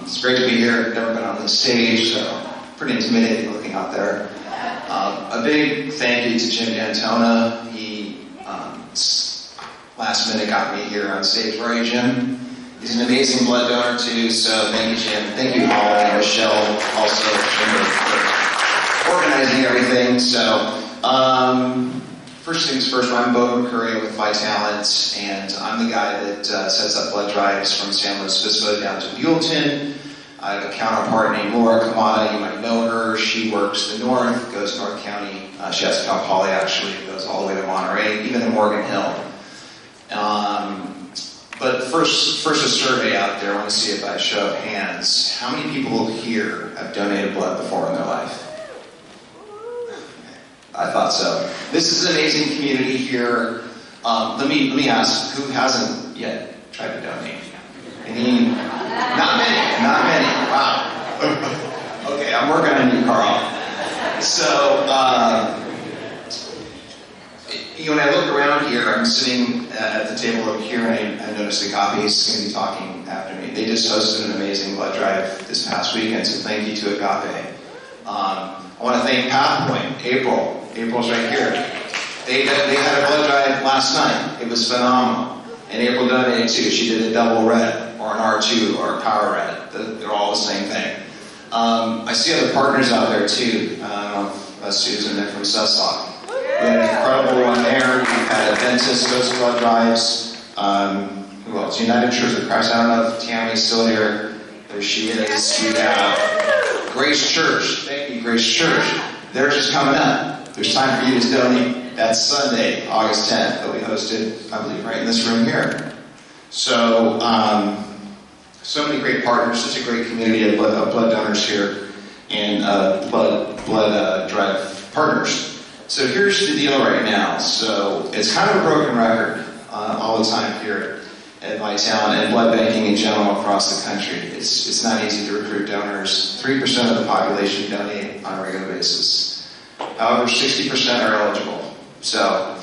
It's great to be here. I've never been on this stage, so pretty intimidating looking out there. A big thank you to Jim D'Antona. He last minute got me here on stage. Where are you, Jim? He's an amazing blood donor too, so thank you, Jim. Thank you, Holly and Michelle, also for organizing everything. So, first things first, I'm Beau Mercurio with Vitalent, and I'm the guy that sets up blood drives from San Luis Obispo down to Buellton. I have a counterpart named Laura Kamada. You might know her. She works the north, goes North County. She has to Cal Poly, actually, goes all the way to Monterey, even to Morgan Hill. But first a survey out there. I want to see it by a show of hands. How many people here have donated blood before in their life? I thought so. This is an amazing community here. Let me ask, who hasn't yet tried to donate? Any? Not many. Wow. Okay, I'm working on you, Carl. So, when I look around here, I'm sitting at the table over here, and I noticed the copy is going to be talking after me. They just hosted an amazing blood drive this past weekend, so thank you to Agape. I want to thank Pathpoint, April. April's right here. They had a blood drive last night. It was phenomenal. And April donated too. She did a double red, or an R2, or a power red. They're all the same thing. I see other partners out there too. I don't know if Susan, they're from Suslock. We had an incredible one there. We've had a dentist, those blood drives. Who else? United Church of Christ. I don't know if Tammy's still here. There she is. We have Grace Church. Thank you, Grace Church. Theirs is coming up. There's time for you to donate. That's Sunday, August 10th, that we hosted, I believe, right in this room here. So, so many great partners, such a great community of blood donors here, and blood drive partners. So here's the deal right now. So it's kind of a broken record all the time here at Vitalent and blood banking in general across the country. It's not easy to recruit donors. 3% of the population donate on a regular basis. However, 60% are eligible. So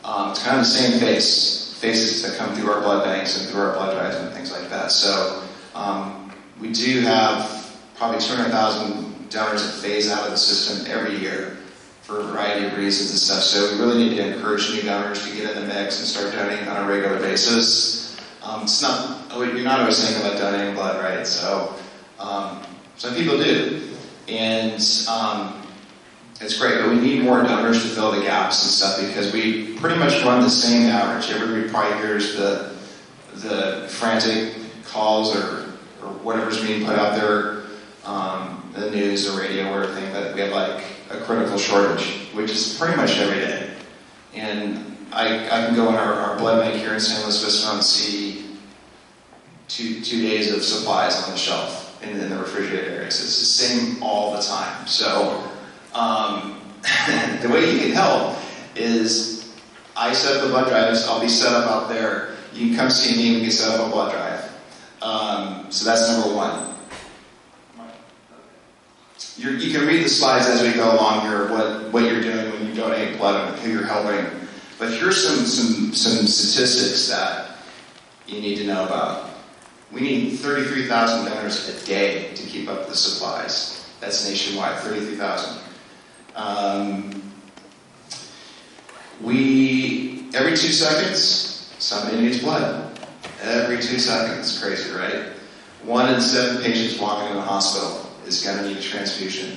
it's kind of the same faces that come through our blood banks and through our blood drives and things like that. So we do have probably 200,000 donors that phase out of the system every year for a variety of reasons and stuff. So we really need to encourage new donors to get in the mix and start donating on a regular basis. It's not, you're not always thinking about donating blood, right? So some people do. And it's great, but we need more donors to fill the gaps and stuff, because we pretty much run the same average. Everybody probably hears the frantic calls or whatever's being put out there, the news or radio or everything, that we have like a critical shortage, which is pretty much every day. And I can go in our blood bank here in San Luis Obispo and see two days of supplies on the shelf in the refrigerator areas. It's the same all the time. So the way you can help is I set up the blood drives. I'll be set up out there. You can come see me. We can set up a blood drive. So that's number one. You can read the slides as we go along here, what you're doing when you donate blood and who you're helping. But here's some statistics that you need to know about. We need 33,000 donors a day to keep up the supplies. That's nationwide, 33,000. Every 2 seconds, somebody needs blood. Every 2 seconds. Crazy, right? 1 in 7 patients walking in the hospital is going to need a transfusion.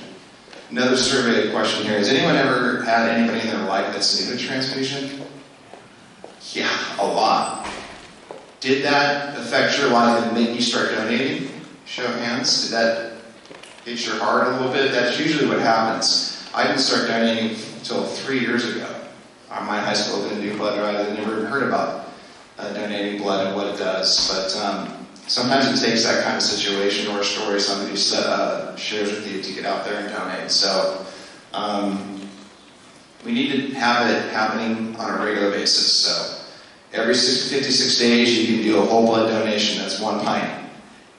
Another survey question here. Has anyone ever had anybody in their life that's needed a transfusion? Yeah, a lot. Did that affect your life and make you start donating? Show of hands. Did that hit your heart a little bit? That's usually what happens. I didn't start donating until 3 years ago. My high school didn't do blood drives. I never even heard about donating blood and what it does. But sometimes it takes that kind of situation or a story somebody shares with you to get out there and donate. So we need to have it happening on a regular basis. So every 56 days you can do a whole blood donation. That's 1 pint.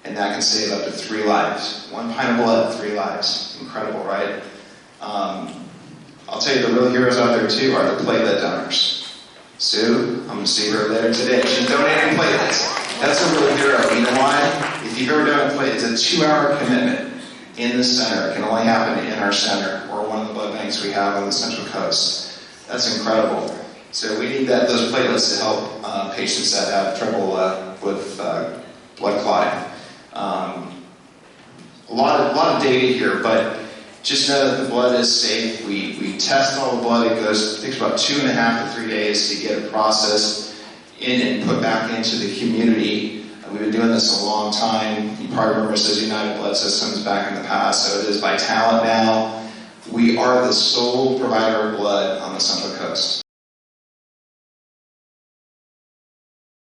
And that can save up to 3 lives. 1 pint of blood, 3 lives. Incredible, right? I'll tell you, the real heroes out there too are the platelet donors. Sue, I'm going to see her later today. She's donating platelets. That's a real hero. You know why? If you've ever done a It's a 2-hour commitment in the center. It can only happen in our center or one of the blood banks we have on the Central Coast. That's incredible. So we need those platelets to help patients that have trouble with blood clotting. A lot of data here, but just know that the blood is safe. We test all the blood. It takes about 2.5 to 3 days to get it processed in and put back into the community. We've been doing this a long time. You probably remember it says United Blood Systems back in the past, so it is by talent now. We are the sole provider of blood on the Central Coast.